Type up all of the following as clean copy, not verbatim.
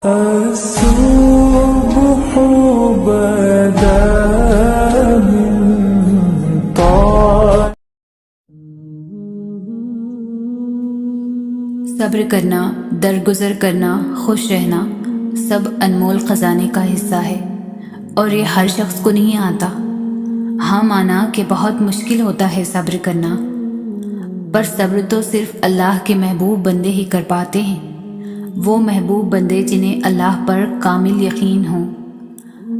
الصبح بدا من طال صبر کرنا، درگزر کرنا، خوش رہنا سب انمول خزانے کا حصہ ہے، اور یہ ہر شخص کو نہیں آتا۔ ہاں مانا کہ بہت مشکل ہوتا ہے صبر کرنا، پر صبر تو صرف اللہ کے محبوب بندے ہی کر پاتے ہیں، وہ محبوب بندے جنہیں اللہ پر کامل یقین ہو۔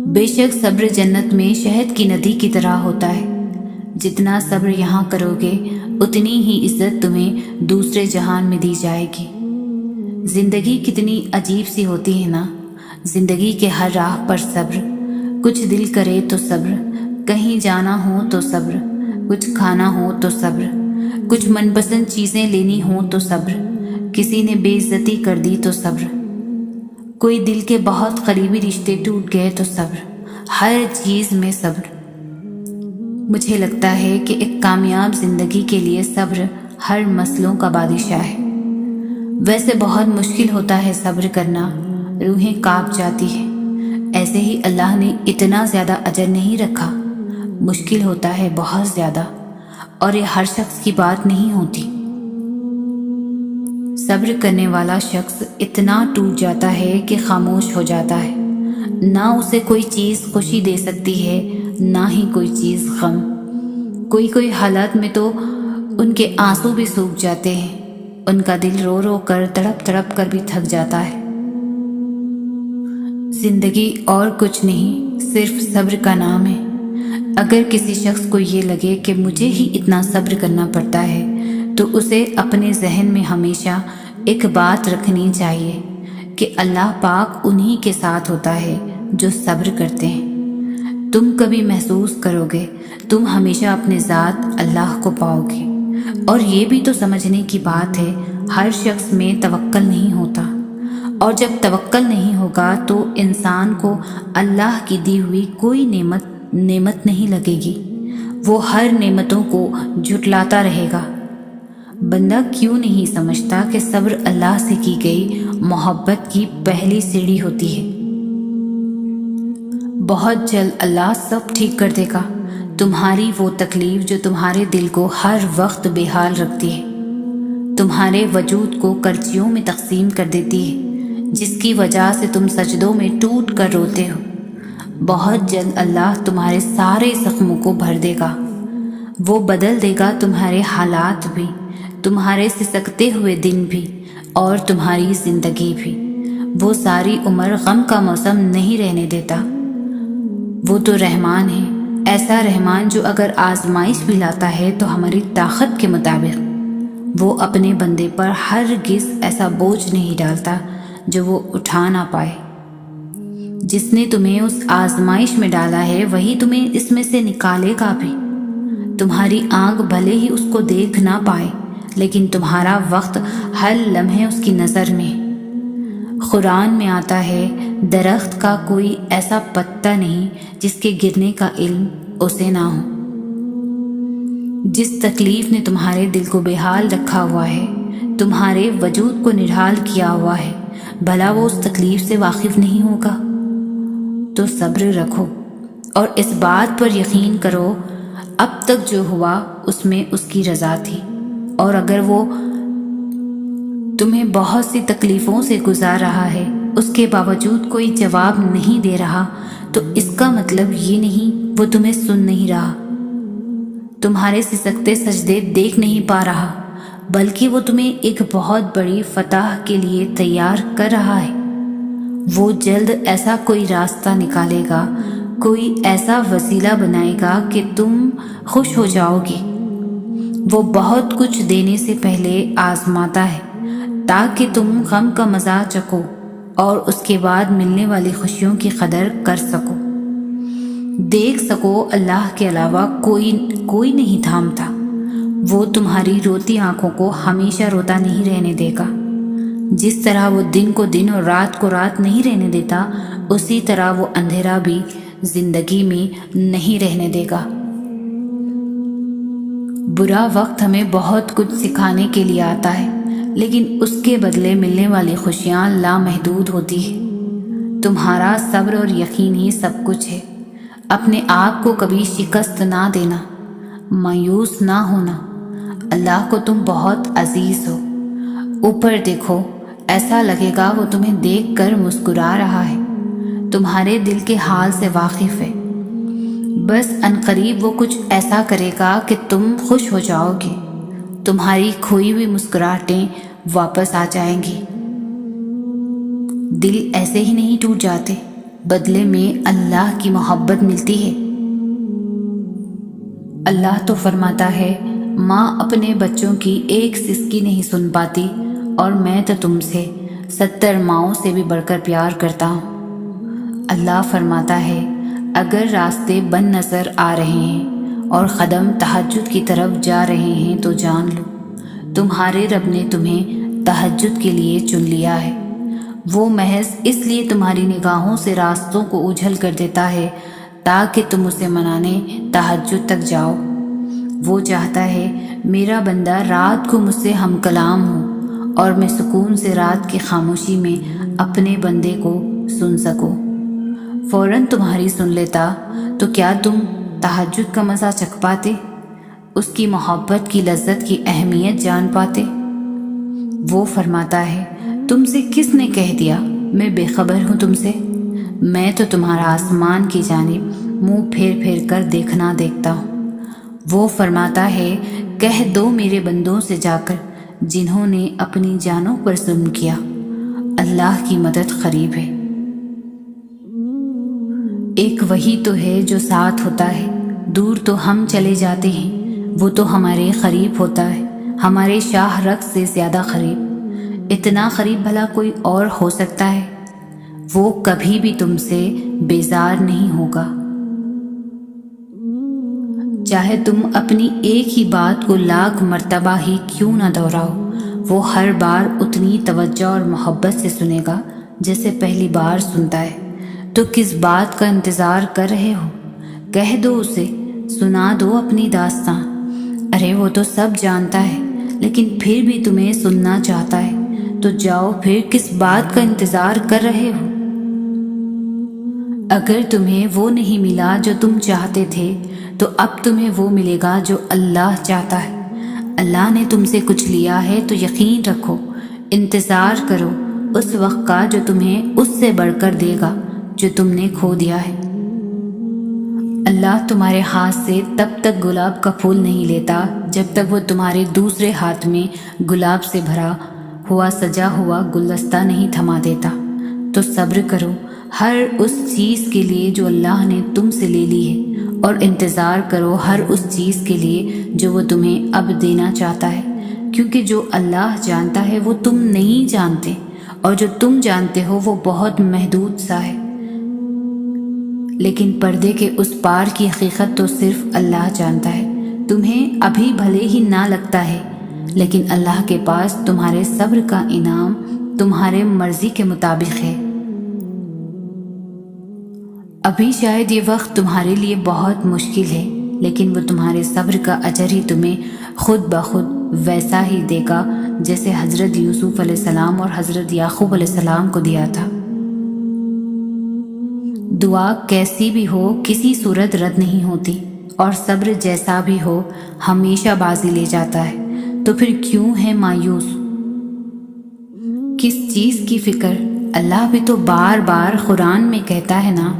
بے شک صبر جنت میں شہد کی ندی کی طرح ہوتا ہے، جتنا صبر یہاں کرو گے اتنی ہی عزت تمہیں دوسرے جہان میں دی جائے گی۔ زندگی کتنی عجیب سی ہوتی ہے نا، زندگی کے ہر راہ پر صبر، کچھ دل کرے تو صبر، کہیں جانا ہو تو صبر، کچھ کھانا ہو تو صبر، کچھ من پسند چیزیں لینی ہوں تو صبر، کسی نے بے عزتی کر دی تو صبر، کوئی دل کے بہت قریبی رشتے ٹوٹ گئے تو صبر، ہر چیز میں صبر۔ مجھے لگتا ہے کہ ایک کامیاب زندگی کے لیے صبر ہر مسئلوں کا بادشاہ ہے۔ ویسے بہت مشکل ہوتا ہے صبر کرنا، روحیں کانپ جاتی ہیں، ایسے ہی اللہ نے اتنا زیادہ اجر نہیں رکھا، مشکل ہوتا ہے بہت زیادہ، اور یہ ہر شخص کی بات نہیں ہوتی۔ صبر کرنے والا شخص اتنا ٹوٹ جاتا ہے کہ خاموش ہو جاتا ہے، نہ اسے کوئی چیز خوشی دے سکتی ہے نہ ہی کوئی چیز غم۔ کوئی حالات میں تو ان کے آنسو بھی سوکھ جاتے ہیں، ان کا دل رو رو کر تڑپ تڑپ کر بھی تھک جاتا ہے۔ زندگی اور کچھ نہیں، صرف صبر کا نام ہے۔ اگر کسی شخص کو یہ لگے کہ مجھے ہی اتنا صبر کرنا پڑتا ہے تو اسے اپنے ذہن میں ہمیشہ ایک بات رکھنی چاہیے کہ اللہ پاک انہی کے ساتھ ہوتا ہے جو صبر کرتے ہیں۔ تم کبھی محسوس کرو گے تم ہمیشہ اپنے ذات اللہ کو پاؤ گے۔ اور یہ بھی تو سمجھنے کی بات ہے، ہر شخص میں توکل نہیں ہوتا، اور جب توکل نہیں ہوگا تو انسان کو اللہ کی دی ہوئی کوئی نعمت نہیں لگے گی، وہ ہر نعمتوں کو جھٹلاتا رہے گا۔ بندہ کیوں نہیں سمجھتا کہ صبر اللہ سے کی گئی محبت کی پہلی سیڑھی ہوتی ہے۔ بہت جلد اللہ سب ٹھیک کر دے گا، تمہاری وہ تکلیف جو تمہارے دل کو ہر وقت بے حال رکھتی ہے، تمہارے وجود کو کرچیوں میں تقسیم کر دیتی ہے، جس کی وجہ سے تم سجدوں میں ٹوٹ کر روتے ہو۔ بہت جلد اللہ تمہارے سارے زخموں کو بھر دے گا، وہ بدل دے گا تمہارے حالات بھی، تمہارے سسکتے ہوئے دن بھی، اور تمہاری زندگی بھی۔ وہ ساری عمر غم کا موسم نہیں رہنے دیتا۔ وہ تو رحمان ہے، ایسا رحمان جو اگر آزمائش بھی لاتا ہے تو ہماری طاقت کے مطابق۔ وہ اپنے بندے پر ہرگز ایسا بوجھ نہیں ڈالتا جو وہ اٹھا نہ پائے۔ جس نے تمہیں اس آزمائش میں ڈالا ہے وہی تمہیں اس میں سے نکالے گا بھی۔ تمہاری آنکھ بھلے ہی اس کو دیکھ نہ پائے، لیکن تمہارا وقت ہر لمحے اس کی نظر میں۔ قرآن میں آتا ہے، درخت کا کوئی ایسا پتا نہیں جس کے گرنے کا علم اسے نہ ہو۔ جس تکلیف نے تمہارے دل کو بے حال رکھا ہوا ہے، تمہارے وجود کو نڈھال کیا ہوا ہے، بھلا وہ اس تکلیف سے واقف نہیں ہوگا؟ تو صبر رکھو اور اس بات پر یقین کرو اب تک جو ہوا اس میں اس کی رضا تھی، اور اگر وہ تمہیں بہت سی تکلیفوں سے گزار رہا ہے اس کے باوجود کوئی جواب نہیں دے رہا تو اس کا مطلب یہ نہیں وہ تمہیں سن نہیں رہا، تمہارے سسکتے سجدے دیکھ نہیں پا رہا، بلکہ وہ تمہیں ایک بہت بڑی فتح کے لیے تیار کر رہا ہے۔ وہ جلد ایسا کوئی راستہ نکالے گا، کوئی ایسا وسیلہ بنائے گا کہ تم خوش ہو جاؤ گے۔ وہ بہت کچھ دینے سے پہلے آزماتا ہے تاکہ تم غم کا مزہ چکھو اور اس کے بعد ملنے والی خوشیوں کی قدر کر سکو، دیکھ سکو اللہ کے علاوہ کوئی نہیں تھامتا۔ وہ تمہاری روتی آنکھوں کو ہمیشہ روتا نہیں رہنے دے گا، جس طرح وہ دن کو دن اور رات کو رات نہیں رہنے دیتا، اسی طرح وہ اندھیرا بھی زندگی میں نہیں رہنے دے گا۔ برا وقت ہمیں بہت کچھ سکھانے کے لیے آتا ہے، لیکن اس کے بدلے ملنے والی خوشیاں لامحدود ہوتی ہیں۔ تمہارا صبر اور یقین ہی سب کچھ ہے۔ اپنے آپ کو کبھی شکست نہ دینا، مایوس نہ ہونا۔ اللہ کو تم بہت عزیز ہو۔ اوپر دیکھو، ایسا لگے گا وہ تمہیں دیکھ کر مسکرا رہا ہے، تمہارے دل کے حال سے واقف ہے۔ بس عنقریب وہ کچھ ایسا کرے گا کہ تم خوش ہو جاؤ گے، تمہاری کھوئی ہوئی مسکراہٹیں واپس آ جائیں گی۔ دل ایسے ہی نہیں ٹوٹ جاتے، بدلے میں اللہ کی محبت ملتی ہے۔ اللہ تو فرماتا ہے، ماں اپنے بچوں کی ایک سسکی نہیں سن پاتی، اور میں تو تم سے 70 ماؤں سے بھی بڑھ کر پیار کرتا ہوں۔ اللہ فرماتا ہے، اگر راستے بند نظر آ رہے ہیں اور قدم تہجد کی طرف جا رہے ہیں تو جان لو، تمہارے رب نے تمہیں تہجد کے لیے چن لیا ہے۔ وہ محض اس لیے تمہاری نگاہوں سے راستوں کو اجھل کر دیتا ہے تاکہ تم اسے منانے تہجد تک جاؤ۔ وہ چاہتا ہے میرا بندہ رات کو مجھ سے ہم کلام ہو اور میں سکون سے رات کی خاموشی میں اپنے بندے کو سن سکوں۔ فوراً تمہاری سن لیتا تو کیا تم تہجد کا مزہ چکھ پاتے، اس کی محبت کی لذت کی اہمیت جان پاتے؟ وہ فرماتا ہے، تم سے کس نے کہہ دیا میں بے خبر ہوں تم سے؟ میں تو تمہارا آسمان کی جانب منہ پھیر پھیر کر دیکھنا دیکھتا ہوں۔ وہ فرماتا ہے، کہہ دو میرے بندوں سے جا کر جنہوں نے اپنی جانوں پر ظلم کیا، اللہ کی مدد قریب ہے۔ ایک وہی تو ہے جو ساتھ ہوتا ہے، دور تو ہم چلے جاتے ہیں، وہ تو ہمارے قریب ہوتا ہے، ہمارے شاہ رخ سے زیادہ قریب۔ اتنا قریب بھلا کوئی اور ہو سکتا ہے؟ وہ کبھی بھی تم سے بیزار نہیں ہوگا، چاہے تم اپنی ایک ہی بات کو لاکھ مرتبہ ہی کیوں نہ دہراؤ، وہ ہر بار اتنی توجہ اور محبت سے سنے گا جیسے پہلی بار سنتا ہے۔ تو کس بات کا انتظار کر رہے ہو؟ کہہ دو اسے، سنا دو اپنی داستان۔ ارے وہ تو سب جانتا ہے، لیکن پھر بھی تمہیں سننا چاہتا ہے، تو جاؤ پھر کس بات کا انتظار کر رہے ہو؟ اگر تمہیں وہ نہیں ملا جو تم چاہتے تھے تو اب تمہیں وہ ملے گا جو اللہ چاہتا ہے۔ اللہ نے تم سے کچھ لیا ہے تو یقین رکھو، انتظار کرو اس وقت کا جو تمہیں اس سے بڑھ کر دے گا جو تم نے کھو دیا ہے۔ اللہ تمہارے ہاتھ سے تب تک گلاب کا پھول نہیں لیتا جب تک وہ تمہارے دوسرے ہاتھ میں گلاب سے بھرا ہوا سجا ہوا گلدستہ نہیں تھما دیتا۔ تو صبر کرو ہر اس چیز کے لیے جو اللہ نے تم سے لے لی ہے، اور انتظار کرو ہر اس چیز کے لیے جو وہ تمہیں اب دینا چاہتا ہے، کیونکہ جو اللہ جانتا ہے وہ تم نہیں جانتے، اور جو تم جانتے ہو وہ بہت محدود سا ہے۔ لیکن پردے کے اس پار کی حقیقت تو صرف اللہ جانتا ہے۔ تمہیں ابھی بھلے ہی نہ لگتا ہے، لیکن اللہ کے پاس تمہارے صبر کا انعام تمہارے مرضی کے مطابق ہے۔ ابھی شاید یہ وقت تمہارے لیے بہت مشکل ہے، لیکن وہ تمہارے صبر کا اجر ہی تمہیں خود بخود ویسا ہی دے گا جیسے حضرت یوسف علیہ السلام اور حضرت یعقوب علیہ السلام کو دیا تھا۔ دعا کیسی بھی ہو کسی صورت رد نہیں ہوتی، اور صبر جیسا بھی ہو ہمیشہ بازی لے جاتا ہے۔ تو پھر کیوں ہے مایوس؟ کس چیز کی فکر؟ اللہ بھی تو بار بار قرآن میں کہتا ہے نا،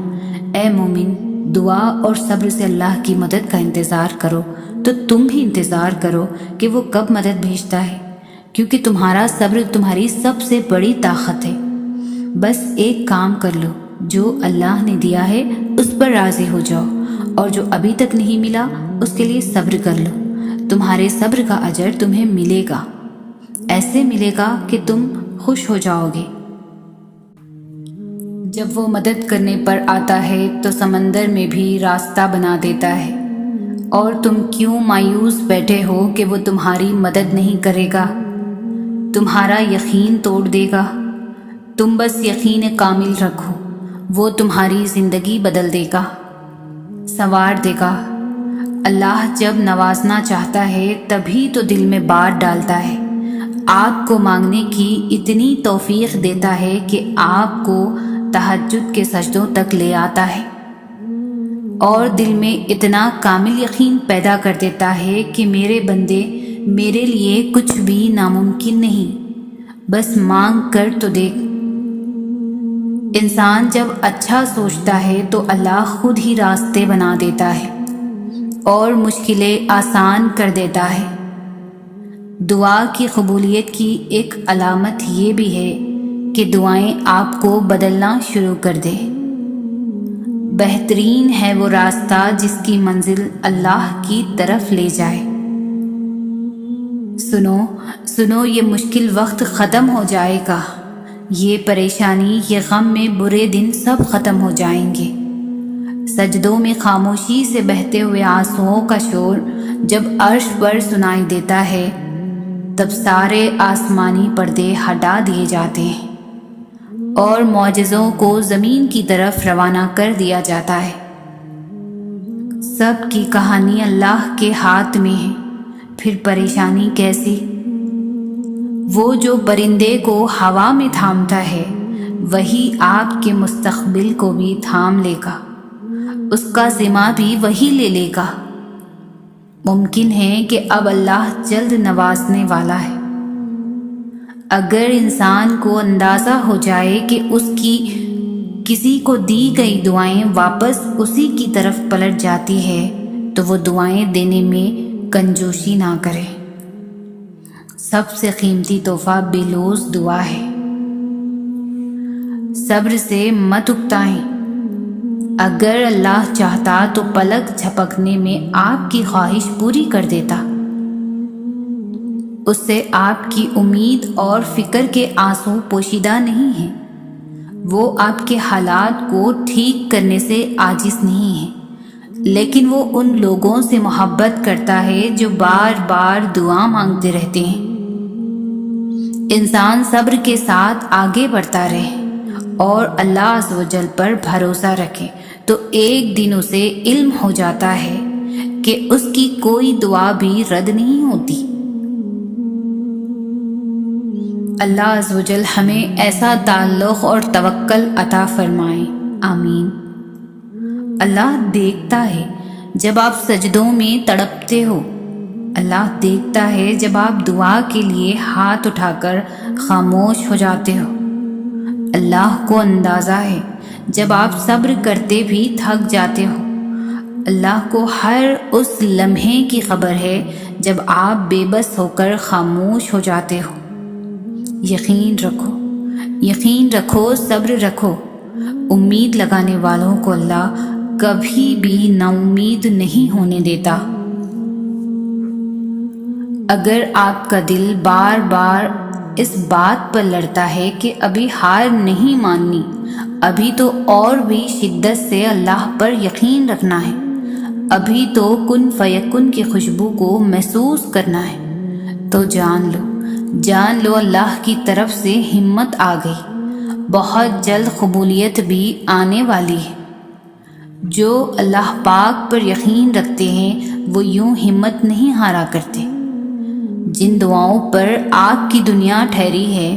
اے مومن دعا اور صبر سے اللہ کی مدد کا انتظار کرو۔ تو تم بھی انتظار کرو کہ وہ کب مدد بھیجتا ہے، کیونکہ تمہارا صبر تمہاری سب سے بڑی طاقت ہے۔ بس ایک کام کر لو، جو اللہ نے دیا ہے اس پر راضی ہو جاؤ، اور جو ابھی تک نہیں ملا اس کے لیے صبر کر لو۔ تمہارے صبر کا اجر تمہیں ملے گا، ایسے ملے گا کہ تم خوش ہو جاؤ گے۔ جب وہ مدد کرنے پر آتا ہے تو سمندر میں بھی راستہ بنا دیتا ہے، اور تم کیوں مایوس بیٹھے ہو کہ وہ تمہاری مدد نہیں کرے گا، تمہارا یقین توڑ دے گا۔ تم بس یقین کامل رکھو، وہ تمہاری زندگی بدل دے گا، سنوار دے گا۔ اللہ جب نوازنا چاہتا ہے تبھی تو دل میں بات ڈالتا ہے، آپ کو مانگنے کی اتنی توفیق دیتا ہے کہ آپ کو تہجد کے سجدوں تک لے آتا ہے اور دل میں اتنا کامل یقین پیدا کر دیتا ہے کہ میرے بندے، میرے لیے کچھ بھی ناممکن نہیں، بس مانگ کر تو دیکھ۔ انسان جب اچھا سوچتا ہے تو اللہ خود ہی راستے بنا دیتا ہے اور مشکلیں آسان کر دیتا ہے۔ دعا کی قبولیت کی ایک علامت یہ بھی ہے کہ دعائیں آپ کو بدلنا شروع کر دے۔ بہترین ہے وہ راستہ جس کی منزل اللہ کی طرف لے جائے۔ سنو یہ مشکل وقت ختم ہو جائے گا، یہ پریشانی، یہ غم میں برے دن سب ختم ہو جائیں گے۔ سجدوں میں خاموشی سے بہتے ہوئے آنسوؤں کا شور جب عرش پر سنائی دیتا ہے، تب سارے آسمانی پردے ہٹا دیے جاتے ہیں اور معجزوں کو زمین کی طرف روانہ کر دیا جاتا ہے۔ سب کی کہانی اللہ کے ہاتھ میں ہے، پھر پریشانی کیسی؟ وہ جو پرندے کو ہوا میں تھامتا ہے وہی آپ کے مستقبل کو بھی تھام لے گا، اس کا ذمہ بھی وہی لے لے گا۔ ممکن ہے کہ اب اللہ جلد نوازنے والا ہے۔ اگر انسان کو اندازہ ہو جائے کہ اس کی کسی کو دی گئی دعائیں واپس اسی کی طرف پلٹ جاتی ہے تو وہ دعائیں دینے میں کنجوسی نہ کرے۔ سب سے قیمتی تحفہ بے لوث دعا ہے۔ صبر سے مت اکتائیں۔ اگر اللہ چاہتا تو پلک جھپکنے میں آپ کی خواہش پوری کر دیتا۔ اس سے آپ کی امید اور فکر کے آنسو پوشیدہ نہیں ہیں۔ وہ آپ کے حالات کو ٹھیک کرنے سے عاجز نہیں ہے، لیکن وہ ان لوگوں سے محبت کرتا ہے جو بار بار دعا مانگتے رہتے ہیں۔ انسان صبر کے ساتھ آگے بڑھتا رہے اور اللہ عز و جل پر بھروسہ رکھے تو ایک دن اسے علم ہو جاتا ہے کہ اس کی کوئی دعا بھی رد نہیں ہوتی۔ اللہ عز و جل ہمیں ایسا تعلق اور توکل عطا فرمائے، آمین۔ اللہ دیکھتا ہے جب آپ سجدوں میں تڑپتے ہو، اللہ دیکھتا ہے جب آپ دعا کے لیے ہاتھ اٹھا کر خاموش ہو جاتے ہو۔ اللہ کو اندازہ ہے جب آپ صبر کرتے بھی تھک جاتے ہو۔ اللہ کو ہر اس لمحے کی خبر ہے جب آپ بے بس ہو کر خاموش ہو جاتے ہو۔ یقین رکھو، صبر رکھو۔ امید لگانے والوں کو اللہ کبھی بھی نا امید نہیں ہونے دیتا۔ اگر آپ کا دل بار بار اس بات پر لڑتا ہے کہ ابھی ہار نہیں ماننی، ابھی تو اور بھی شدت سے اللہ پر یقین رکھنا ہے، ابھی تو کن فیکن کی خوشبو کو محسوس کرنا ہے، تو جان لو اللہ کی طرف سے ہمت آ گئی، بہت جلد قبولیت بھی آنے والی ہے۔ جو اللہ پاک پر یقین رکھتے ہیں وہ یوں ہمت نہیں ہارا کرتے۔ جن دعاؤں پر آپ کی دنیا ٹھہری ہے،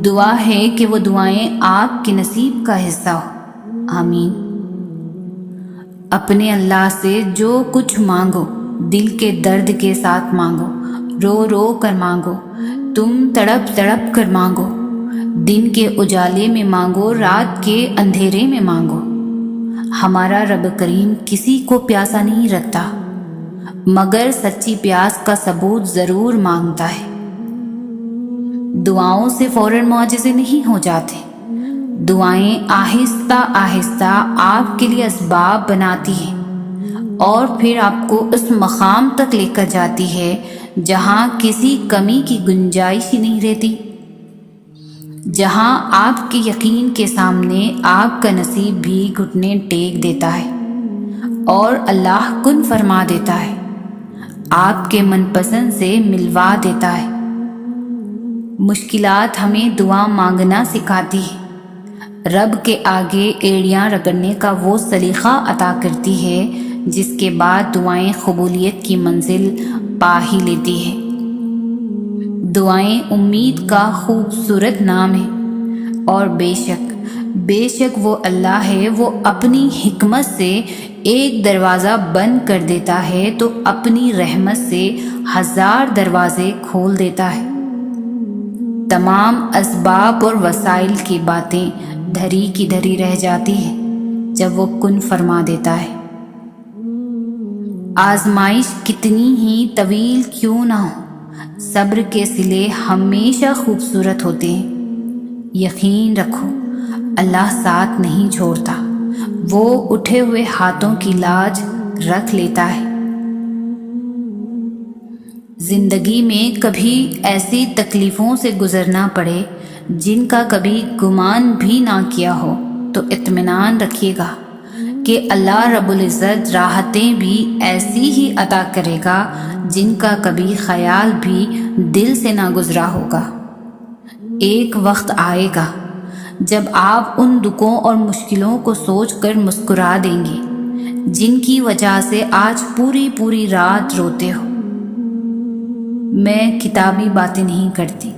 دعا ہے کہ وہ دعائیں آپ کے نصیب کا حصہ ہو، آمین۔ اپنے اللہ سے جو کچھ مانگو دل کے درد کے ساتھ مانگو، رو کر مانگو، تم تڑپ کر مانگو، دن کے اجالے میں مانگو، رات کے اندھیرے میں مانگو۔ ہمارا رب کریم کسی کو پیاسا نہیں رکھتا، مگر سچی پیاس کا ثبوت ضرور مانگتا ہے۔ دعاؤں سے فوراً معجزے نہیں ہو جاتے، دعائیں آہستہ آہستہ آپ کے لیے اسباب بناتی ہیں اور پھر آپ کو اس مقام تک لے کر جاتی ہے جہاں کسی کمی کی گنجائش ہی نہیں رہتی، جہاں آپ کے یقین کے سامنے آپ کا نصیب بھی گھٹنے ٹیک دیتا ہے اور اللہ کن فرما دیتا ہے، آپ کے من پسند سے ملوا دیتا ہے۔ مشکلات ہمیں دعا مانگنا سکھاتی ہے، رب کے آگے ایڑیاں رگڑنے کا وہ سلیقہ عطا کرتی ہے جس کے بعد دعائیں قبولیت کی منزل پا ہی لیتی ہے۔ دعائیں امید کا خوبصورت نام ہے۔ اور بے شک وہ اللہ ہے، وہ اپنی حکمت سے ایک دروازہ بند کر دیتا ہے تو اپنی رحمت سے 1000 دروازے کھول دیتا ہے۔ تمام اسباب اور وسائل کی باتیں دھری کی دھری رہ جاتی ہیں جب وہ کن فرما دیتا ہے۔ آزمائش کتنی ہی طویل کیوں نہ ہو، صبر کے صلے ہمیشہ خوبصورت ہوتے ہیں۔ یقین رکھو اللہ ساتھ نہیں چھوڑتا، وہ اٹھے ہوئے ہاتھوں کی لاج رکھ لیتا ہے۔ زندگی میں کبھی ایسی تکلیفوں سے گزرنا پڑے جن کا کبھی گمان بھی نہ کیا ہو تو اطمینان رکھیے گا کہ اللہ رب العزت راحتیں بھی ایسی ہی عطا کرے گا جن کا کبھی خیال بھی دل سے نہ گزرا ہوگا۔ ایک وقت آئے گا جب آپ ان دکھوں اور مشکلوں کو سوچ کر مسکرا دیں گے جن کی وجہ سے آج پوری رات روتے ہو۔ میں کتابی باتیں نہیں کرتی،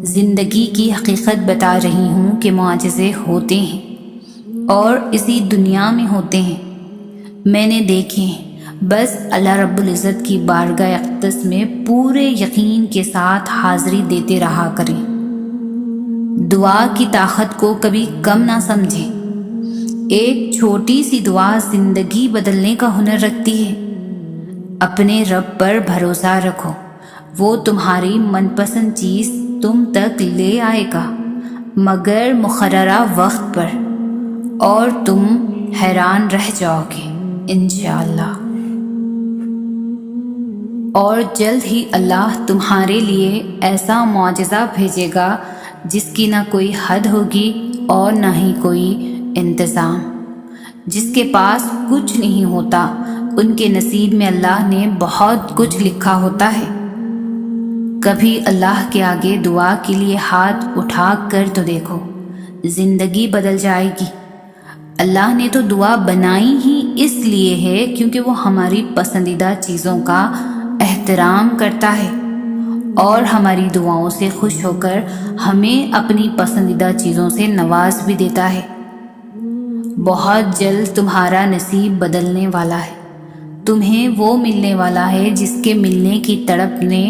زندگی کی حقیقت بتا رہی ہوں کہ معجزے ہوتے ہیں اور اسی دنیا میں ہوتے ہیں، میں نے دیکھے ہیں۔ بس اللہ رب العزت کی بارگاہ اقدس میں پورے یقین کے ساتھ حاضری دیتے رہا کریں۔ دعا کی طاقت کو کبھی کم نہ سمجھیں۔ ایک چھوٹی سی دعا زندگی بدلنے کا ہنر رکھتی ہے۔ اپنے رب پر بھروسہ رکھو، وہ تمہاری من پسند چیز تم تک لے آئے گا مگر مقررہ وقت پر، اور تم حیران رہ جاؤ گے انشاءاللہ۔ اور جلد ہی اللہ تمہارے لیے ایسا معجزہ بھیجے گا جس کی نہ کوئی حد ہوگی اور نہ ہی کوئی انتظام۔ جس کے پاس کچھ نہیں ہوتا ان کے نصیب میں اللہ نے بہت کچھ لکھا ہوتا ہے۔ کبھی اللہ کے آگے دعا کے لیے ہاتھ اٹھا کر تو دیکھو، زندگی بدل جائے گی۔ اللہ نے تو دعا بنائی ہی اس لیے ہے کیونکہ وہ ہماری پسندیدہ چیزوں کا احترام کرتا ہے اور ہماری دعاؤں سے خوش ہو کر ہمیں اپنی پسندیدہ چیزوں سے نواز بھی دیتا ہے۔ بہت جلد تمہارا نصیب بدلنے والا ہے، تمہیں وہ ملنے والا ہے جس کے ملنے کی تڑپ نے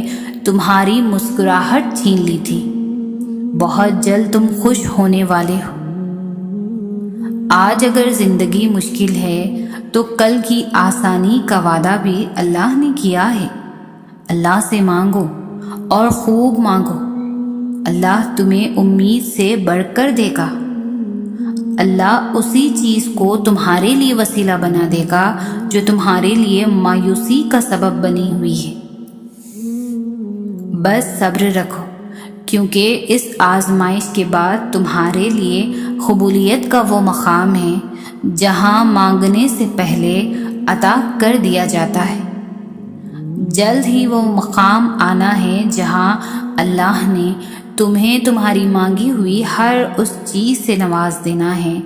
تمہاری مسکراہٹ چھین لی تھی۔ بہت جلد تم خوش ہونے والے ہو۔ آج اگر زندگی مشکل ہے تو کل کی آسانی کا وعدہ بھی اللہ نے کیا ہے۔ اللہ سے مانگو اور خوب مانگو، اللہ تمہیں امید سے بڑھ کر دے گا۔ اللہ اسی چیز کو تمہارے لیے وسیلہ بنا دے گا جو تمہارے لیے مایوسی کا سبب بنی ہوئی ہے۔ بس صبر رکھو، کیونکہ اس آزمائش کے بعد تمہارے لیے قبولیت کا وہ مقام ہے جہاں مانگنے سے پہلے عطا کر دیا جاتا ہے۔ جلد ہی وہ مقام آنا ہے جہاں اللہ نے تمہیں تمہاری مانگی ہوئی ہر اس چیز سے نواز دینا ہے۔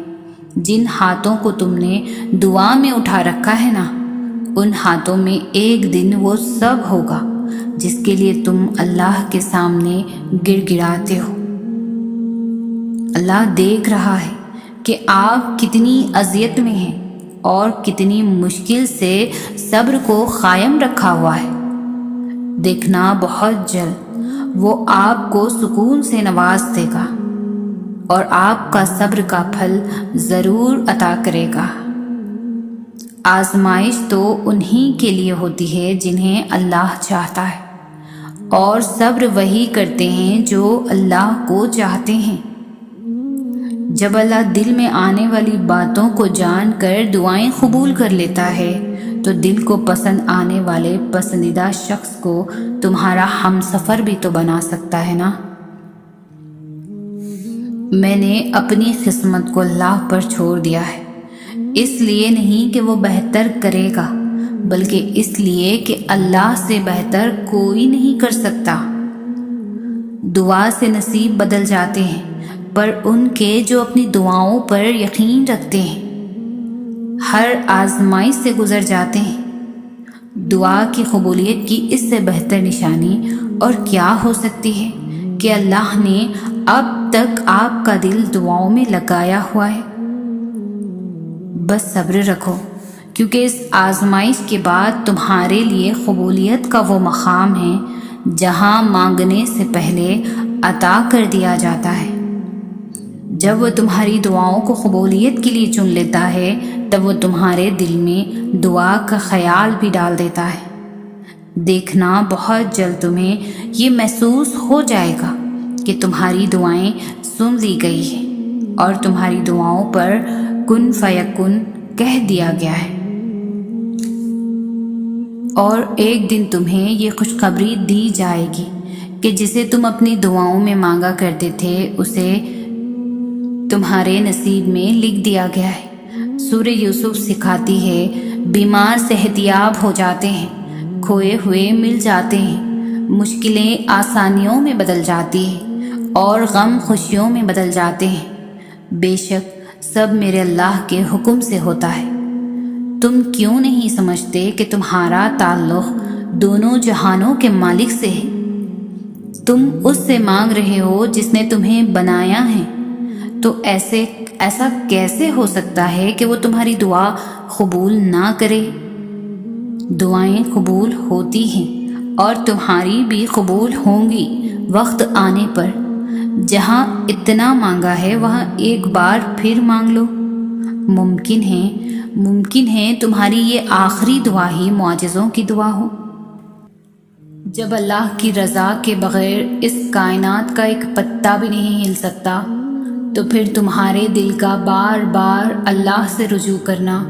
جن ہاتھوں کو تم نے دعا میں اٹھا رکھا ہے نا، ان ہاتھوں میں ایک دن وہ سب ہوگا جس کے لیے تم اللہ کے سامنے گڑ گڑاتے ہو۔ اللہ دیکھ رہا ہے کہ آپ کتنی اذیت میں ہیں اور کتنی مشکل سے صبر کو قائم رکھا ہوا ہے۔ دیکھنا بہت جلد وہ آپ کو سکون سے نواز دے گا اور آپ کا صبر کا پھل ضرور عطا کرے گا۔ آزمائش تو انہی کے لیے ہوتی ہے جنہیں اللہ چاہتا ہے، اور صبر وہی کرتے ہیں جو اللہ کو چاہتے ہیں۔ جب اللہ دل میں آنے والی باتوں کو جان کر دعائیں قبول کر لیتا ہے تو دل کو پسند آنے والے پسندیدہ شخص کو تمہارا ہم سفر بھی تو بنا سکتا ہے نا۔ میں نے اپنی قسمت کو اللہ پر چھوڑ دیا ہے، اس لیے نہیں کہ وہ بہتر کرے گا، بلکہ اس لیے کہ اللہ سے بہتر کوئی نہیں کر سکتا۔ دعا سے نصیب بدل جاتے ہیں، پر ان کے جو اپنی دعاؤں پر یقین رکھتے ہیں ہر آزمائش سے گزر جاتے ہیں۔ دعا کی قبولیت کی اس سے بہتر نشانی اور کیا ہو سکتی ہے کہ اللہ نے اب تک آپ کا دل دعاؤں میں لگایا ہوا ہے۔ بس صبر رکھو، کیونکہ اس آزمائش کے بعد تمہارے لیے قبولیت کا وہ مقام ہے جہاں مانگنے سے پہلے عطا کر دیا جاتا ہے۔ جب وہ تمہاری دعاؤں کو قبولیت کے لیے چن لیتا ہے تب وہ تمہارے دل میں دعا کا خیال بھی ڈال دیتا ہے۔ دیکھنا بہت جلد تمہیں یہ محسوس ہو جائے گا کہ تمہاری دعائیں سن لی گئی ہیں اور تمہاری دعاؤں پر کن فیکن کہہ دیا گیا ہے۔ اور ایک دن تمہیں یہ خوشخبری دی جائے گی کہ جسے تم اپنی دعاؤں میں مانگا کرتے تھے اسے تمہارے نصیب میں لکھ دیا گیا ہے۔ سورہ یوسف سکھاتی ہے بیمار صحتیاب ہو جاتے ہیں، کھوئے ہوئے مل جاتے ہیں، مشکلیں آسانیوں میں بدل جاتی ہیں اور غم خوشیوں میں بدل جاتے ہیں۔ بے شک سب میرے اللہ کے حکم سے ہوتا ہے۔ تم کیوں نہیں سمجھتے کہ تمہارا تعلق دونوں جہانوں کے مالک سے ہے؟ تم اس سے مانگ رہے ہو جس نے تمہیں بنایا ہے، تو ایسا کیسے ہو سکتا ہے کہ وہ تمہاری دعا قبول نہ کرے؟ دعائیں قبول ہوتی ہیں اور تمہاری بھی قبول ہوں گی وقت آنے پر۔ جہاں اتنا مانگا ہے وہاں ایک بار پھر مانگ لو۔ ممکن ہے تمہاری یہ آخری دعا ہی معجزوں کی دعا ہو۔ جب اللہ کی رضا کے بغیر اس کائنات کا ایک پتا بھی نہیں ہل سکتا تو پھر تمہارے دل کا بار بار اللہ سے رجوع کرنا،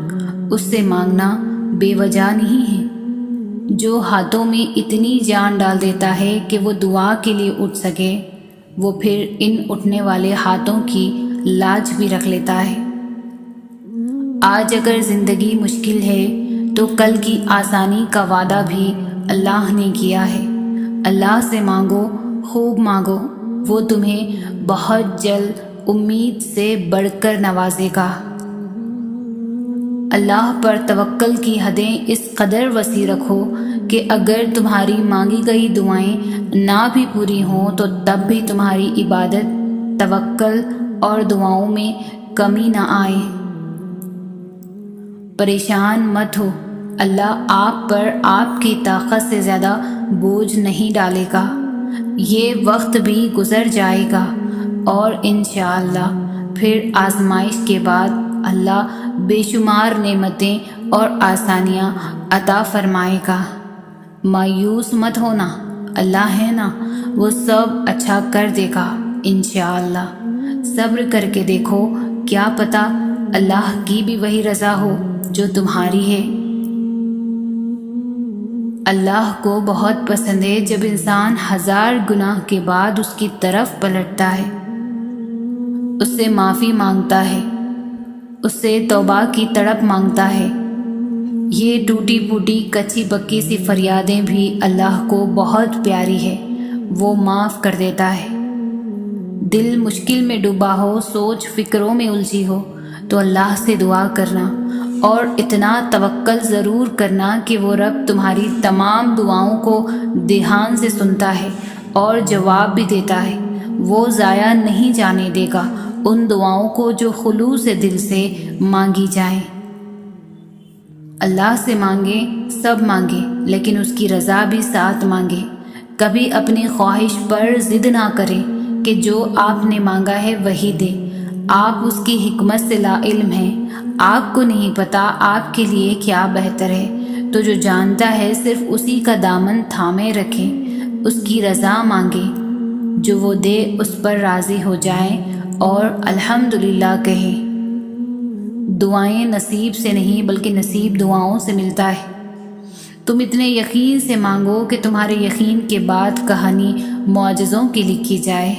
اس سے مانگنا بے وجہ نہیں ہے۔ جو ہاتھوں میں اتنی جان ڈال دیتا ہے کہ وہ دعا کے لیے اٹھ سکے، وہ پھر ان اٹھنے والے ہاتھوں کی لاج بھی رکھ لیتا ہے۔ آج اگر زندگی مشکل ہے تو کل کی آسانی کا وعدہ بھی اللہ نے کیا ہے۔ اللہ سے مانگو، خوب مانگو، وہ تمہیں بہت جلد امید سے بڑھ کر نوازے گا۔ اللہ پر توکل کی حدیں اس قدر وسیع رکھو کہ اگر تمہاری مانگی گئی دعائیں نہ بھی پوری ہوں تو تب بھی تمہاری عبادت، توکل اور دعاؤں میں کمی نہ آئے۔ پریشان مت ہو، اللہ آپ پر آپ کی طاقت سے زیادہ بوجھ نہیں ڈالے گا۔ یہ وقت بھی گزر جائے گا اور انشاءاللہ پھر آزمائش کے بعد اللہ بے شمار نعمتیں اور آسانیاں عطا فرمائے گا۔ مایوس مت ہونا، اللہ ہے نا، وہ سب اچھا کر دے گا انشاءاللہ۔ صبر کر کے دیکھو، کیا پتہ اللہ کی بھی وہی رضا ہو جو تمہاری ہے۔ اللہ کو بہت پسند ہے جب انسان 1000 گناہ کے بعد اس کی طرف پلٹتا ہے، اس سے معافی مانگتا ہے، اس سے توبہ کی تڑپ مانگتا ہے۔ یہ ٹوٹی پھوٹی کچی بکی سی فریادیں بھی اللہ کو بہت پیاری ہے، وہ معاف کر دیتا ہے۔ دل مشکل میں ڈوبا ہو، سوچ فکروں میں الجھی ہو تو اللہ سے دعا کرنا اور اتنا توکل ضرور کرنا کہ وہ رب تمہاری تمام دعاؤں کو دھیان سے سنتا ہے اور جواب بھی دیتا ہے۔ وہ ضائع نہیں جانے دے گا ان دعاؤں کو جو خلوص دل سے مانگی جائیں۔ اللہ سے مانگے، سب مانگے، لیکن اس کی رضا بھی ساتھ مانگے۔ کبھی اپنی خواہش پر ضد نہ کریں کہ جو آپ نے مانگا ہے وہی دے۔ آپ اس کی حکمت سے لا علم ہیں، آپ کو نہیں پتا آپ کے لیے کیا بہتر ہے، تو جو جانتا ہے صرف اسی کا دامن تھامے رکھیں، اس کی رضا مانگے، جو وہ دے اس پر راضی ہو جائیں اور الحمدللہ کہیں۔ دعائیں نصیب سے نہیں بلکہ نصیب دعاؤں سے ملتا ہے۔ تم اتنے یقین سے مانگو کہ تمہارے یقین کے بعد کہانی معجزوں کی لکھی جائے۔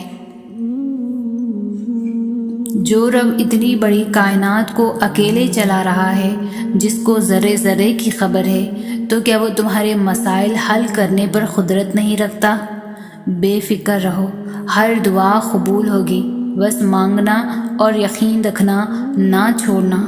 جو رب اتنی بڑی کائنات کو اکیلے چلا رہا ہے، جس کو ذرے ذرے کی خبر ہے، تو کیا وہ تمہارے مسائل حل کرنے پر قدرت نہیں رکھتا؟ بے فکر رہو، ہر دعا قبول ہوگی، بس مانگنا اور یقین رکھنا نہ چھوڑنا۔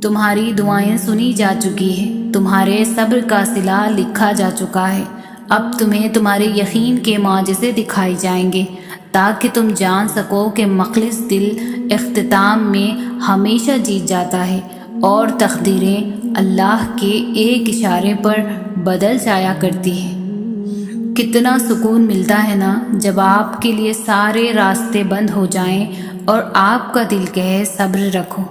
تمہاری دعائیں سنی جا چکی ہیں، تمہارے صبر کا صلہ لکھا جا چکا ہے۔ اب تمہیں تمہارے یقین کے معجزے دکھائے جائیں گے تاکہ تم جان سکو کہ مخلص دل اختتام میں ہمیشہ جیت جاتا ہے اور تقدیریں اللہ کے ایک اشارے پر بدل جایا کرتی ہیں۔ کتنا سکون ملتا ہے نا جب آپ کے لیے سارے راستے بند ہو جائیں اور آپ کا دل کہے صبر رکھو۔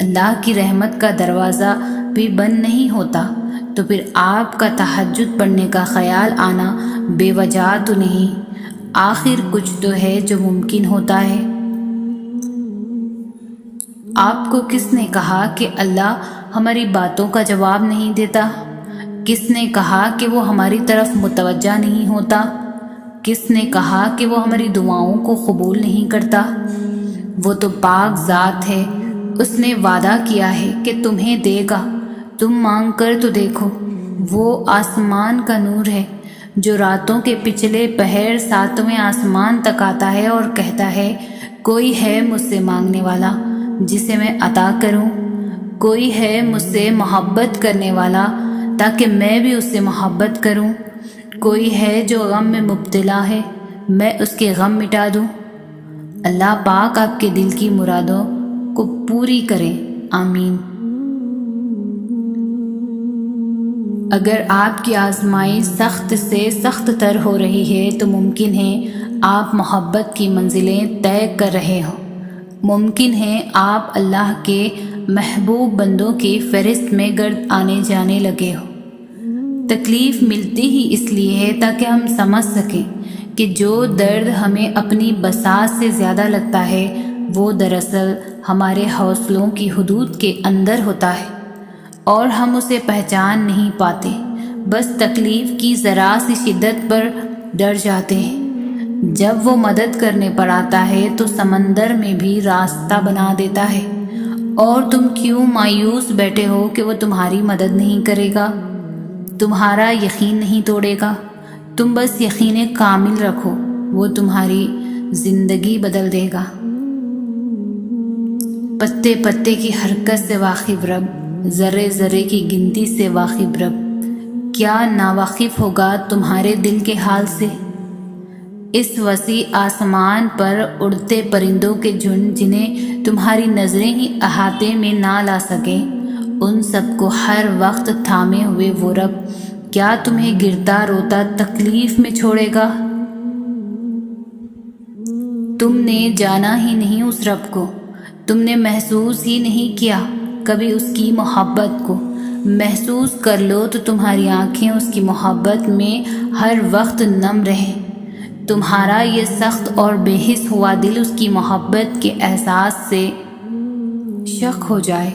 اللہ کی رحمت کا دروازہ بھی بند نہیں ہوتا تو پھر آپ کا تہجد پڑھنے کا خیال آنا بے وجہ تو نہیں، آخر کچھ تو ہے جو ممکن ہوتا ہے۔ آپ کو کس نے کہا کہ اللہ ہماری باتوں کا جواب نہیں دیتا؟ کس نے کہا کہ وہ ہماری طرف متوجہ نہیں ہوتا؟ کس نے کہا کہ وہ ہماری دعاؤں کو قبول نہیں کرتا؟ وہ تو پاک ذات ہے، اس نے وعدہ کیا ہے کہ تمہیں دے گا، تم مانگ کر تو دیکھو۔ وہ آسمان کا نور ہے جو راتوں کے پچھلے پہر 7ویں آسمان تک آتا ہے اور کہتا ہے کوئی ہے مجھ سے مانگنے والا جسے میں عطا کروں، کوئی ہے مجھ سے محبت کرنے والا تاکہ میں بھی اس سے محبت کروں، کوئی ہے جو غم میں مبتلا ہے میں اس کے غم مٹا دوں۔ اللہ پاک آپ کے دل کی مرادوں کو پوری کرے، آمین۔ اگر آپ کی آزمائش سخت سے سخت تر ہو رہی ہے تو ممکن ہے آپ محبت کی منزلیں طے کر رہے ہوں، ممکن ہے آپ اللہ کے محبوب بندوں کی فہرست میں گرد آنے جانے لگے ہو۔ تکلیف ملتی ہی اس لیے ہے تاکہ ہم سمجھ سکیں کہ جو درد ہمیں اپنی بساط سے زیادہ لگتا ہے وہ دراصل ہمارے حوصلوں کی حدود کے اندر ہوتا ہے اور ہم اسے پہچان نہیں پاتے، بس تکلیف کی ذرا سی شدت پر ڈر جاتے ہیں۔ جب وہ مدد کرنے پر آتا ہے تو سمندر میں بھی راستہ بنا دیتا ہے، اور تم کیوں مایوس بیٹھے ہو کہ وہ تمہاری مدد نہیں کرے گا، تمہارا یقین نہیں توڑے گا۔ تم بس یقین کامل رکھو، وہ تمہاری زندگی بدل دے گا۔ پتے پتے کی حرکت سے واقف رب، ذرے ذرے کی گنتی سے واقف رب، کیا ناواقف ہوگا تمہارے دل کے حال سے؟ اس وسیع آسمان پر اڑتے پرندوں کے جھنڈ جنہیں تمہاری نظریں ہی احاطے میں نہ لا سکیں، ان سب کو ہر وقت تھامے ہوئے وہ رب کیا تمہیں گرتا روتا تکلیف میں چھوڑے گا؟ تم نے جانا ہی نہیں اس رب کو، تم نے محسوس ہی نہیں کیا کبھی اس کی محبت کو۔ محسوس کر لو تو تمہاری آنکھیں اس کی محبت میں ہر وقت نم رہیں، تمہارا یہ سخت اور بے حس ہوا دل اس کی محبت کے احساس سے شک ہو جائے۔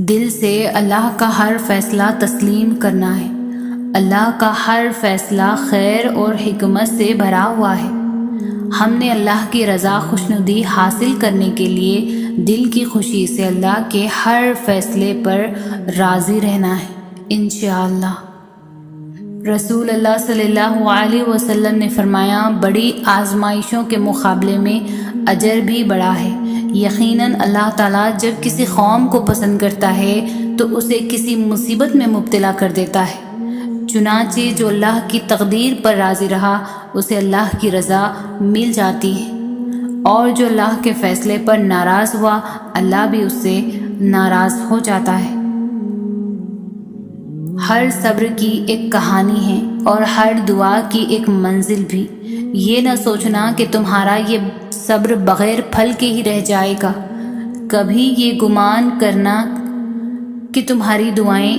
دل سے اللہ کا ہر فیصلہ تسلیم کرنا ہے۔ اللہ کا ہر فیصلہ خیر اور حکمت سے بھرا ہوا ہے۔ ہم نے اللہ کی رضا خوشنودی حاصل کرنے کے لیے دل کی خوشی سے اللہ کے ہر فیصلے پر راضی رہنا ہے، انشاءاللہ۔ رسول اللہ صلی اللہ علیہ وسلم نے فرمایا، بڑی آزمائشوں کے مقابلے میں اجر بھی بڑا ہے۔ یقیناً اللہ تعالیٰ جب کسی قوم کو پسند کرتا ہے تو اسے کسی مصیبت میں مبتلا کر دیتا ہے، چنانچہ جو اللہ کی تقدیر پر راضی رہا اسے اللہ کی رضا مل جاتی ہے، اور جو اللہ کے فیصلے پر ناراض ہوا اللہ بھی اس سے ناراض ہو جاتا ہے۔ ہر صبر کی ایک کہانی ہے اور ہر دعا کی ایک منزل بھی۔ یہ نہ سوچنا کہ تمہارا یہ صبر بغیر پھل کے ہی رہ جائے گا، کبھی یہ گمان کرنا کہ تمہاری دعائیں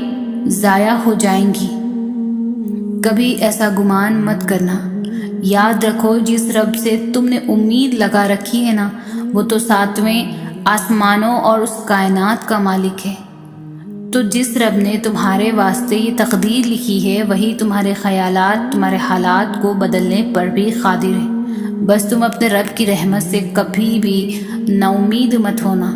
ضائع ہو جائیں گی، کبھی ایسا گمان مت کرنا۔ یاد رکھو جس رب سے تم نے امید لگا رکھی ہے نا، وہ تو 7ویں آسمانوں اور اس کائنات کا مالک ہے۔ تو جس رب نے تمہارے واسطے یہ تقدیر لکھی ہے وہی تمہارے خیالات، تمہارے حالات کو بدلنے پر بھی قادر ہے۔ بس تم اپنے رب کی رحمت سے کبھی بھی نا امید مت ہونا۔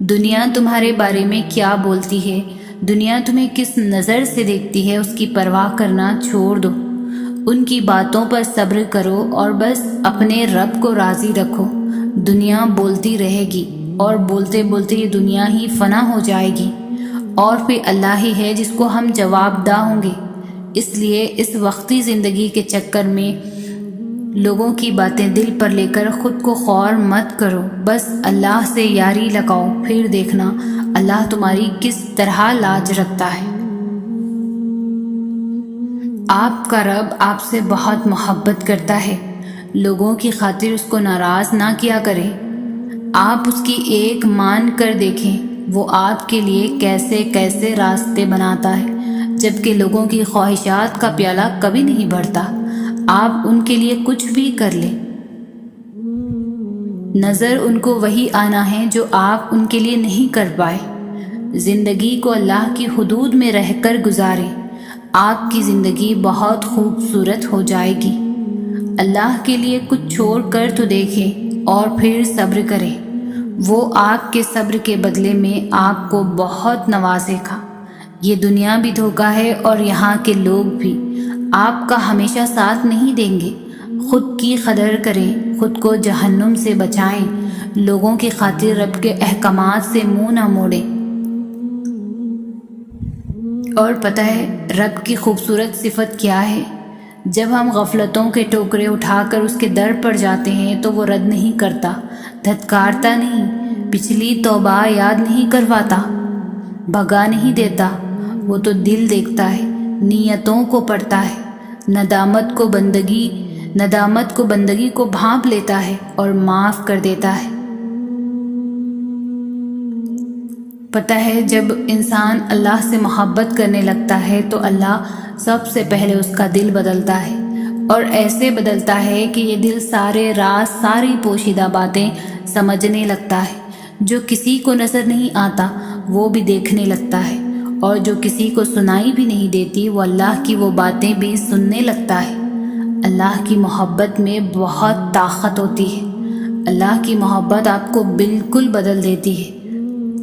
دنیا تمہارے بارے میں کیا بولتی ہے، دنیا تمہیں کس نظر سے دیکھتی ہے، اس کی پرواہ کرنا چھوڑ دو۔ ان کی باتوں پر صبر کرو اور بس اپنے رب کو راضی رکھو۔ دنیا بولتی رہے گی اور بولتے بولتے یہ دنیا ہی فنا ہو جائے گی، اور پھر اللہ ہی ہے جس کو ہم جواب دہ ہوں گے۔ اس لیے اس وقتی زندگی کے چکر میں لوگوں کی باتیں دل پر لے کر خود کو خوار مت کرو، بس اللہ سے یاری لگاؤ، پھر دیکھنا اللہ تمہاری کس طرح لاج رکھتا ہے۔ آپ کا رب آپ سے بہت محبت کرتا ہے، لوگوں کی خاطر اس کو ناراض نہ کیا کریں۔ آپ اس کی ایک مان کر دیکھیں، وہ آپ کے لیے کیسے کیسے راستے بناتا ہے، جبکہ لوگوں کی خواہشات کا پیالہ کبھی نہیں بھرتا۔ آپ ان کے لیے کچھ بھی کر لیں، نظر ان کو وہی آنا ہے جو آپ ان کے لیے نہیں کر پائے۔ زندگی کو اللہ کی حدود میں رہ کر گزاریں، آپ کی زندگی بہت خوبصورت ہو جائے گی۔ اللہ کے لیے کچھ چھوڑ کر تو دیکھیں اور پھر صبر کریں، وہ آپ کے صبر کے بدلے میں آپ کو بہت نوازے گا۔ یہ دنیا بھی دھوکہ ہے اور یہاں کے لوگ بھی آپ کا ہمیشہ ساتھ نہیں دیں گے۔ خود کی قدر کریں، خود کو جہنم سے بچائیں، لوگوں کی خاطر رب کے احکامات سے منہ نہ موڑیں۔ اور پتہ ہے رب کی خوبصورت صفت کیا ہے؟ جب ہم غفلتوں کے ٹوکرے اٹھا کر اس کے در پر جاتے ہیں تو وہ رد نہیں کرتا، دھتکارتا نہیں، پچھلی توبہ یاد نہیں کرواتا، بھگا نہیں دیتا۔ وہ تو دل دیکھتا ہے، نیتوں کو پڑھتا ہے، ندامت کو بندگی کو بھانپ لیتا ہے اور معاف کر دیتا ہے۔ پتہ ہے جب انسان اللہ سے محبت کرنے لگتا ہے تو اللہ سب سے پہلے اس کا دل بدلتا ہے، اور ایسے بدلتا ہے کہ یہ دل سارے راز، ساری پوشیدہ باتیں سمجھنے لگتا ہے۔ جو کسی کو نظر نہیں آتا وہ بھی دیکھنے لگتا ہے، اور جو کسی کو سنائی بھی نہیں دیتی وہ اللہ کی وہ باتیں بھی سننے لگتا ہے۔ اللہ کی محبت میں بہت طاقت ہوتی ہے۔ اللہ کی محبت آپ کو بالکل بدل دیتی ہے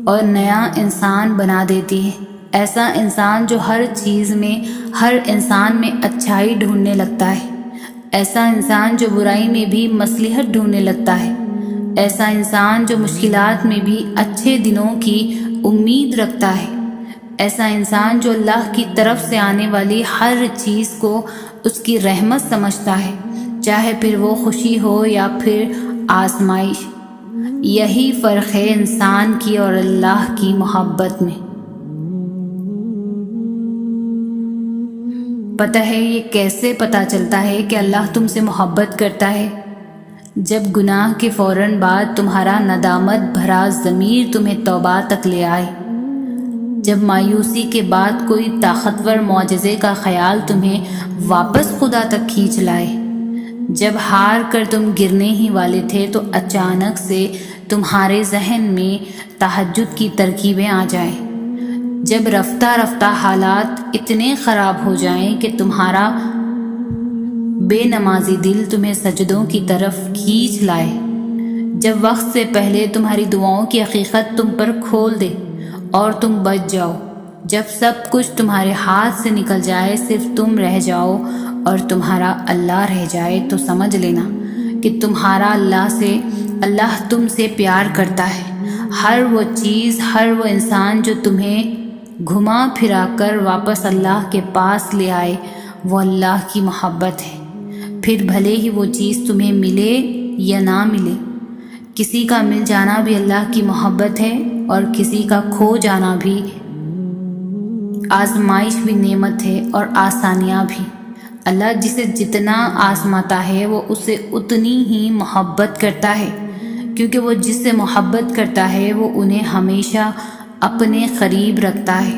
اور نیا انسان بنا دیتی ہے، ایسا انسان جو ہر چیز میں، ہر انسان میں اچھائی ڈھونڈنے لگتا ہے، ایسا انسان جو برائی میں بھی مصلحت ڈھونڈنے لگتا ہے، ایسا انسان جو مشکلات میں بھی اچھے دنوں کی امید رکھتا ہے، ایسا انسان جو اللہ کی طرف سے آنے والی ہر چیز کو اس کی رحمت سمجھتا ہے، چاہے پھر وہ خوشی ہو یا پھر آزمائش۔ یہی فرق ہے انسان کی اور اللہ کی محبت میں۔ پتہ ہے یہ کیسے پتہ چلتا ہے کہ اللہ تم سے محبت کرتا ہے؟ جب گناہ کے فوراً بعد تمہارا ندامت بھرا ضمیر تمہیں توبہ تک لے آئے، جب مایوسی کے بعد کوئی طاقتور معجزے کا خیال تمہیں واپس خدا تک کھینچ لائے، جب ہار کر تم گرنے ہی والے تھے تو اچانک سے تمہارے ذہن میں تہجد کی ترکیبیں آ جائیں، جب رفتہ رفتہ حالات اتنے خراب ہو جائیں کہ تمہارا بے نمازی دل تمہیں سجدوں کی طرف کھینچ لائے، جب وقت سے پہلے تمہاری دعاؤں کی حقیقت تم پر کھول دے اور تم بچ جاؤ، جب سب کچھ تمہارے ہاتھ سے نکل جائے، صرف تم رہ جاؤ اور تمہارا اللہ رہ جائے، تو سمجھ لینا کہ تمہارا اللہ تم سے پیار کرتا ہے۔ ہر وہ چیز، ہر وہ انسان جو تمہیں گھما پھرا کر واپس اللہ کے پاس لے آئے، وہ اللہ کی محبت ہے۔ پھر بھلے ہی وہ چیز تمہیں ملے یا نہ ملے، کسی کا مل جانا بھی اللہ کی محبت ہے، اور کسی کا کھو جانا بھی آزمائش بھی نعمت ہے اور آسانیاں بھی۔ اللہ جسے جتنا آزماتا ہے وہ اسے اتنی ہی محبت کرتا ہے، کیونکہ وہ جس سے محبت کرتا ہے وہ انہیں ہمیشہ اپنے قریب رکھتا ہے۔